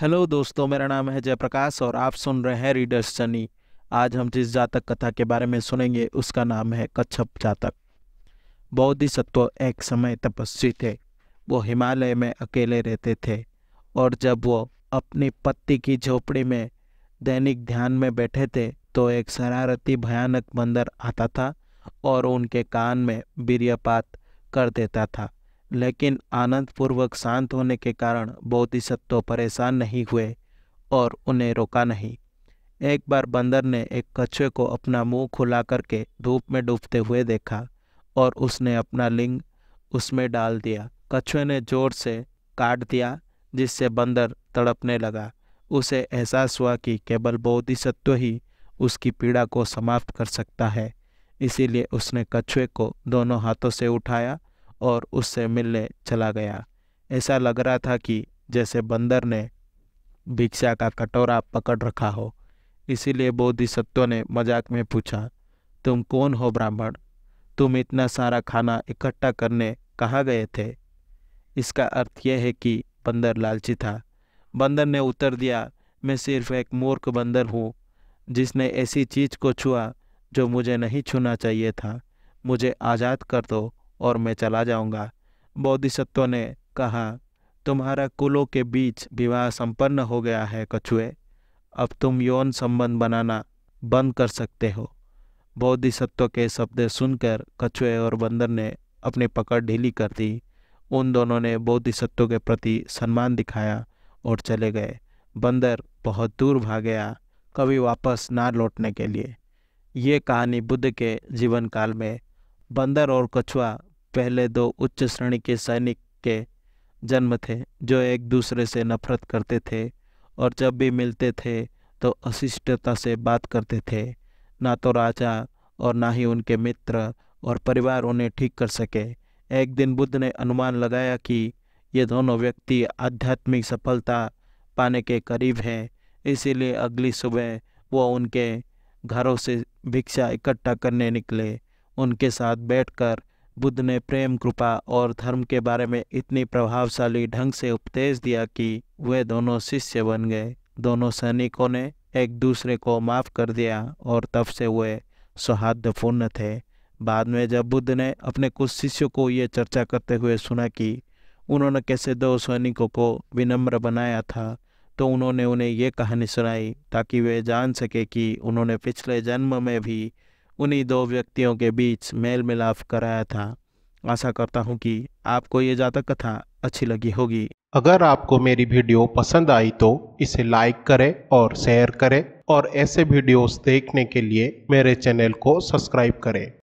Hello दोस्तों, मेरा नाम है जयप्रकाश और आप सुन रहे हैं रीडर्स जर्नी। आज हम जिस जातक कथा के बारे में सुनेंगे उसका नाम है कच्छप जातक। बोधिसत्व एक समय तपस्वी थे। वो हिमालय में अकेले रहते थे और जब वो अपनी पत्ती की झोपड़ी में दैनिक ध्यान में बैठे थे तो एक शरारती भयानक बंदर आता था और उनके कान में वीर्यपात कर देता था। लेकिन आनंदपूर्वक शांत होने के कारण बोधिसत्व परेशान नहीं हुए और उन्हें रोका नहीं। एक बार बंदर ने एक कछुए को अपना मुंह खुला करके धूप में डूबते हुए देखा और उसने अपना लिंग उसमें डाल दिया। कछुए ने जोर से काट दिया जिससे बंदर तड़पने लगा। उसे एहसास हुआ कि केवल बोधिसत्व ही उसकी पीड़ा को समाप्त कर सकता है। इसीलिए उसने कछुए को दोनों हाथों से उठाया और उससे मिलने चला गया। ऐसा लग रहा था कि जैसे बंदर ने भिक्षा का कटोरा पकड़ रखा हो। इसीलिए बोधिसत्व ने मजाक में पूछा, तुम कौन हो ब्राह्मण? तुम इतना सारा खाना इकट्ठा करने कहाँ गए थे? इसका अर्थ यह है कि बंदर लालची था। बंदर ने उत्तर दिया, मैं सिर्फ एक मूर्ख बंदर हूँ जिसने ऐसी चीज को छुआ जो मुझे नहीं छूना चाहिए था। मुझे आज़ाद कर दो और मैं चला जाऊंगा। बोधिसत्व ने कहा, तुम्हारा कुलों के बीच विवाह संपन्न हो गया है कछुए। अब तुम यौन संबंध बनाना बंद कर सकते हो। बोधिसत्व के शब्द सुनकर कछुए और बंदर ने अपनी पकड़ ढीली कर दी। उन दोनों ने बोधिसत्व के प्रति सम्मान दिखाया और चले गए। बंदर बहुत दूर भाग गया, कभी वापस ना लौटने के लिए। ये कहानी बुद्ध के जीवन काल में बंदर और कछुआ पहले दो उच्च श्रेणी के सैनिक के जन्म थे जो एक दूसरे से नफरत करते थे और जब भी मिलते थे तो अशिष्टता से बात करते थे। ना तो राजा और ना ही उनके मित्र और परिवार उन्हें ठीक कर सके। एक दिन बुद्ध ने अनुमान लगाया कि ये दोनों व्यक्ति आध्यात्मिक सफलता पाने के करीब हैं। इसीलिए अगली सुबह वो उनके घरों से भिक्षा इकट्ठा करने निकले। उनके साथ बैठकर बुद्ध ने प्रेम, कृपा और धर्म के बारे में इतनी प्रभावशाली ढंग से उपदेश दिया कि वे दोनों शिष्य बन गए। दोनों सैनिकों ने एक दूसरे को माफ कर दिया और तब से वे सौहार्दपूर्ण थे। बाद में जब बुद्ध ने अपने कुछ शिष्यों को ये चर्चा करते हुए सुना कि उन्होंने कैसे दो सैनिकों को विनम्र बनाया था तो उन्होंने उन्हें ये कहानी सुनाई ताकि वे जान सके कि उन्होंने पिछले जन्म में भी उन्हीं दो व्यक्तियों के बीच मेल मिलाप कराया था। आशा करता हूँ कि आपको ये जातक कथा अच्छी लगी होगी। अगर आपको मेरी वीडियो पसंद आई तो इसे लाइक करें और शेयर करें और ऐसे वीडियोस देखने के लिए मेरे चैनल को सब्सक्राइब करें।